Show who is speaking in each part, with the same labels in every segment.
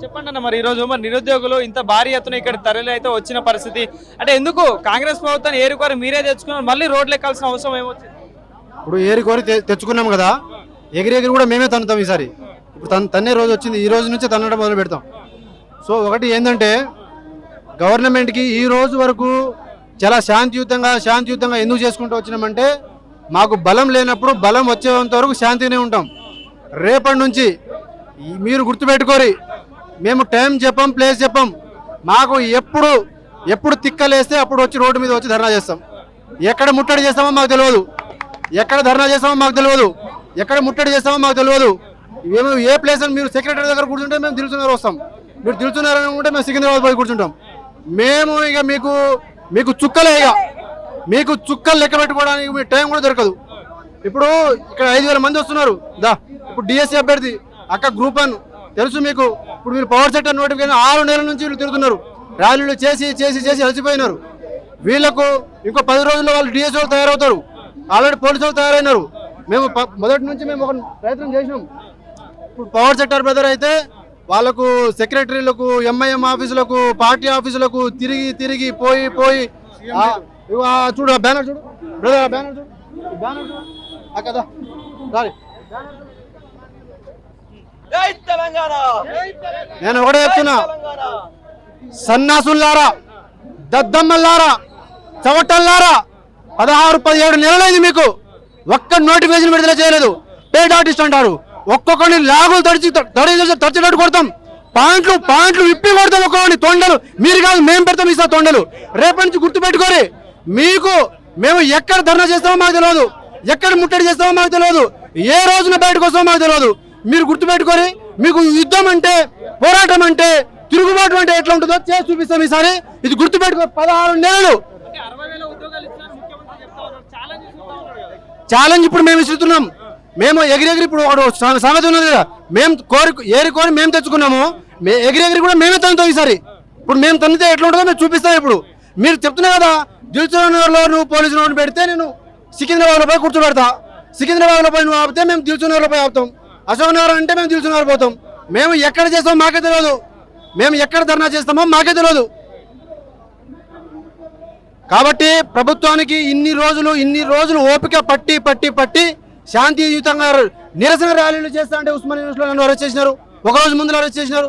Speaker 1: చెప్పండి అన్న, మరి ఈ రోజు మరి నిరుద్యోగులు ఇంత భారీ ఎత్తున ఇక్కడ తరలి అయితే వచ్చిన పరిస్థితి అంటే ఎందుకు కాంగ్రెస్ ప్రభుత్వాన్ని ఏరుకోరి మీరే తెచ్చుకున్నారు, మళ్ళీ రోడ్లు ఎక్కాల్సిన అవసరం ఏమొచ్చింది?
Speaker 2: ఇప్పుడు ఏరుకోరి తెచ్చుకున్నాం కదా, ఎగిరి కూడా మేమే తన్నుతాం ఈసారి. ఇప్పుడు తన్నే రోజు వచ్చింది, ఈ రోజు నుంచి తన్నడం మొదలు పెడతాం. సో ఒకటి ఏంటంటే గవర్నమెంట్కి ఈ రోజు వరకు చాలా శాంతియుతంగా ఎందుకు చేసుకుంటూ వచ్చినామంటే మాకు బలం లేనప్పుడు బలం వచ్చేంత వరకు శాంతినే ఉంటాం. రేపటి నుంచి మీరు గుర్తుపెట్టుకోరి, మేము టైం చెప్పం, ప్లేస్ చెప్పం. మాకు ఎప్పుడు తిక్కలేస్తే అప్పుడు వచ్చి రోడ్డు మీద వచ్చి ధర్నా చేస్తాం. ఎక్కడ ముట్టడి చేస్తామో మాకు తెలియదు, ఎక్కడ ధర్నా చేస్తామో మాకు తెలియదు, ఎక్కడ ముట్టడి చేస్తామో మాకు తెలియదు. మేము ఏ ప్లేస్ అని మీరు సెక్రటరీ దగ్గర కూర్చుంటే మేము దిల్సుఖ్నగర్ వస్తాం, మీరు దిల్సుఖ్నగర్ అనుకుంటే మేము సికింద్రాబాద్ పోయి కూర్చుంటాం. మేము ఇక మీకు చుక్కలే, ఇక మీకు చుక్కలు లెక్క పెట్టుకోవడానికి మీ టైం కూడా దొరకదు. ఇప్పుడు ఇక్కడ 5,000 మంది వస్తున్నారు. ఇప్పుడు డిఎస్సీ అభ్యర్థి అక్క గ్రూప్ 1 తెలుసు మీకు. ఇప్పుడు మీరు పవర్ సెక్టర్ నోటిఫికేషన్ 6 నెలల నుంచి వీళ్ళు తిరుగుతున్నారు, ర్యాలీలు చేసి అలసిపోయినారు. వీళ్ళకు ఇంకో 10 రోజుల్లో వాళ్ళు డిఎస్సీ వాళ్ళు తయారవుతారు, ఆల్రెడీ పోలీసు వాళ్ళు తయారైనారు. మేము మొదటి నుంచి మేము ఒక ప్రయత్నం చేసినాం. ఇప్పుడు పవర్ సెక్టర్ బ్రదర్ అయితే వాళ్ళకు సెక్రటరీలకు, ఎంఐఎం ఆఫీసులకు, పార్టీ ఆఫీసులకు తిరిగి పోయి చూడు బ్యానర్ చూడు బ్రదర్, బ్యానర్ చూడు కదా. నేను ఒకటే చెప్తున్నా, సన్నాసుల్లారా, దద్దమ్మల్లారా, చవటల్లారా, 16-17 నెలలైంది మీకు ఒక్క నోటిఫికేషన్ విడుదల చేయలేదు. పేడ్ ఆర్టిస్ట్ అంటారు, ఒక్కొక్కరిని లాగులు తడిచేటట్టు కొడతాం, పాయింట్లు విప్పి కొడతాం ఒక్కొక్కరిని. తొండలు మీరు కాదు, మేము పెడతాం ఈసారి తొండలు. రేపటి నుంచి గుర్తుపెట్టుకోరి, మేము ఎక్కడ ధర్నా చేస్తామో మాకు తెలియదు, ఎక్కడ ముట్టడి చేస్తామో మాకు తెలియదు, ఏ రోజున బయటకు వస్తామో మాకు తెలియదు. మీరు గుర్తుపెట్టుకోరి, మీకు యుద్ధం అంటే, పోరాటం అంటే, తిరుగుబాటు అంటే ఎట్లా ఉంటుందో చేసి చూపిస్తాం ఈసారి. ఇది గుర్తుపెట్టుకో. 16 నెలలు ఛాలెంజ్ ఇప్పుడు మేము ఇస్తున్నాం. మేము ఎగిరెగిరి ఇప్పుడు ఒకటి సంగతి ఉన్నది కదా, మేము ఏరుకోరి మేము తెచ్చుకున్నాము, ఎగిరెగిరి కూడా మేమే తన్నుతాం ఈసారి. ఇప్పుడు మేము తన్నితే ఎట్లా ఉంటుందో మేము చూపిస్తాం. ఇప్పుడు మీరు చెప్తున్నా కదా, దిల్సుఖ్నగర్లో నువ్వు పోలీసు రోడ్డు పెడితే నేను సికింద్రాబాద్లో పోయి కూర్చోబెడతా, సికింద్రాబాద్లో పోయి నువ్వు ఆపితే మేము దిల్సుఖ్నగర్లో పోయి ఆపుతాం, అశోక్ నగర్ అంటే మేము దిల్సుఖ్నగర్ పోతాం. మేము ఎక్కడ చేస్తామో మాకే తెలియదు, మేము ఎక్కడ ధర్నా చేస్తామో మాకే తెలియదు. కాబట్టి ప్రభుత్వానికి ఇన్ని రోజులు ఓపిక పట్టి శాంతియుతంగా నిరసన ర్యాలీలు చేస్తా అంటే ఉస్మానియా యూనివర్సిటీలో నన్ను అరెస్ట్ చేసినారు, ఒక రోజు ముందు అరెస్ట్ చేసినారు.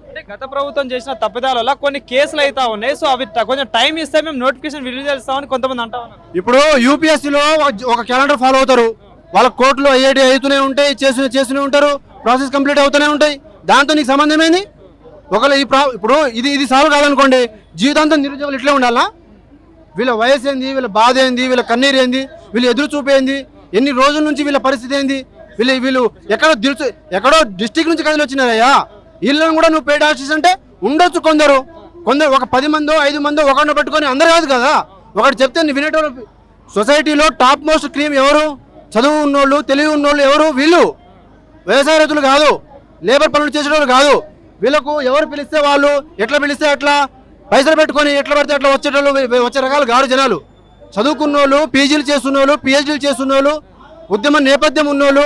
Speaker 1: అంటే గత ప్రభుత్వం చేసిన తప్పిదాల వల్ల కొన్ని కేసులు అయితే ఉన్నాయి. సో అవి కొంచెం టైం ఇస్తే మేము నోటిఫికేషన్ విడుదల చేస్తామని కొంతమంది అంటా ఉన్నారు.
Speaker 2: ఇప్పుడు యూపీఎస్సీలో ఒక క్యాలెండర్ ఫాలో అవుతారు, వాళ్ళ కోర్టులో ఐఐటీ అవుతూనే ఉంటాయి, చేస్తూనే ఉంటారు, ప్రాసెస్ కంప్లీట్ అవుతూనే ఉంటాయి. దాంతో నీకు సంబంధం ఏంది? ఒకవేళ ఇప్పుడు ఇది సాల్వ్ కాదనుకోండి, జీవితాంతం నిరుద్యోగులు ఇట్లే ఉండాలా? వీళ్ళ వయసు ఏంది, వీళ్ళ బాధ ఏంది, వీళ్ళ కన్నీరు ఏంది, వీళ్ళు ఎదురు చూపేంది, ఎన్ని రోజుల నుంచి వీళ్ళ పరిస్థితి ఏంది? వీళ్ళు ఎక్కడో డిస్టిక్ నుంచి కదిలి వచ్చినారయ్యా. వీళ్ళని కూడా నువ్వు పేడ్ ఆర్టిస్ట్ అంటే ఉండొచ్చు కొందరు ఒక 10 మందో 5 మందో ఒకరిని పట్టుకొని అందరు కాదు కదా. ఒకటి చెప్తే నీ వినేటోళ్ళు. సొసైటీలో టాప్ మోస్ట్ క్రీమ్ ఎవరు? చదువు ఉన్నోళ్ళు, తెలివి ఉన్నోళ్ళు ఎవరు? వీళ్ళు వ్యవసాయ రైతులు కాదు, లేబర్ పనులు చేసేటోళ్ళు కాదు. వీళ్ళకు ఎవరు పిలిస్తే వాళ్ళు, ఎట్లా పిలిస్తే అట్లా పైసలు పెట్టుకొని ఎట్లా పడితే అట్లా వచ్చే రకాలు కాదు జనాలు. చదువుకున్నోళ్ళు, పీజీలు చేస్తున్నోళ్ళు, పిహెచ్డీలు చేస్తున్నోళ్ళు, ఉద్యమ నేపథ్యం ఉన్నోళ్ళు,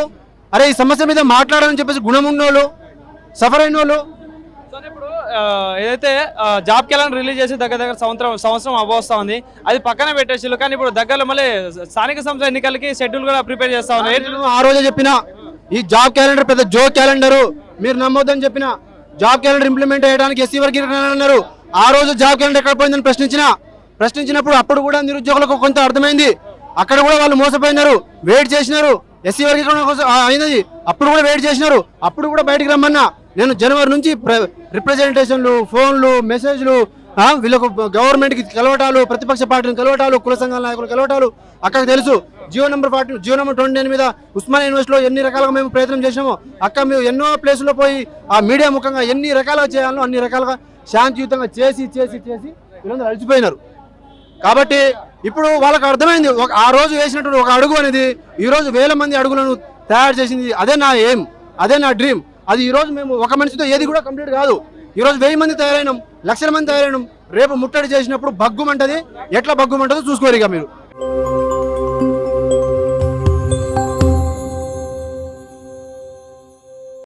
Speaker 2: అరే ఈ సమస్య మీద మాట్లాడాలని చెప్పేసి గుణం ఉన్నోళ్ళు, సఫర్ అయిన వాళ్ళు.
Speaker 1: సో ఇప్పుడు ఏదైతే జాబ్ క్యాలెండర్ రిలీజ్ చేసి దగ్గర సంవత్సరం అవ్వస్తా ఉంది, అది పక్కన పెట్టేసి కానీ ఇప్పుడు దగ్గరలో మళ్ళీ స్థానిక సంస్థ ఎన్నికలకి షెడ్యూల్ కూడా ప్రిపేర్ చేస్తా ఉన్నారు.
Speaker 2: ఆ రోజే చెప్పిన ఈ జాబ్ క్యాలెండర్ పెద్ద జో క్యాలెండర్ మీరు నమ్మొద్దని చెప్పిన. జాబ్ క్యాలెండర్ ఇంప్లిమెంట్ చేయడానికి ఎస్సీ వర్గీకరణ అన్నారు. ఆ రోజు జాబ్ క్యాలెండర్ ఎక్కడ పోయిందని ప్రశ్నించినప్పుడు అప్పుడు కూడా నిరుద్యోగులకు కొంత అర్థమైంది. అక్కడ కూడా వాళ్ళు మోసపోయినారు, వెయిట్ చేసినారు. ఎస్సీ వర్గీకరణ కోసం అయినది, అప్పుడు కూడా వెయిట్ చేసినారు. అప్పుడు కూడా బయటికి రమ్మన్నా. నేను జనవరి నుంచి రిప్రజెంటేషన్లు, ఫోన్లు, మెసేజ్లు, వీళ్ళకు గవర్నమెంట్కి కలవటాలు, ప్రతిపక్ష పార్టీని కలవటాలు, కుల సంఘాల నాయకులు కలవటాలు అక్కడికి తెలుసు. జియో నెంబర్ 28 మీద ఉస్మానియా యూనివర్సిటీలో ఎన్ని రకాలుగా మేము ప్రయత్నం చేసినామో అక్క మేము ఎన్నో ప్లేసుల్లో పోయి ఆ మీడియా ముఖంగా ఎన్ని రకాలుగా చేయాలో అన్ని రకాలుగా శాంతియుతంగా చేసి వీళ్ళందరూ అలసిపోయినారు. కాబట్టి ఇప్పుడు వాళ్ళకి అర్థమైంది, ఆ రోజు వేసినటువంటి ఒక అడుగు అనేది ఈ రోజు 1000 మంది అడుగులను తయారు చేసింది. అదే నా ఎయిమ్, అదే నా డ్రీమ్. అది ఈ రోజు మేము ఒక మనిషితో ఏది కూడా కంప్లీట్ కాదు. ఈ రోజు 1000 మంది తయారైనాం, లక్షల మంది తయారైనాం. రేపు ముట్టడి చేసినప్పుడు బగ్గుమంటది, ఎట్లా బగ్గుమంటదో చూసుకోరు ఇక మీరు.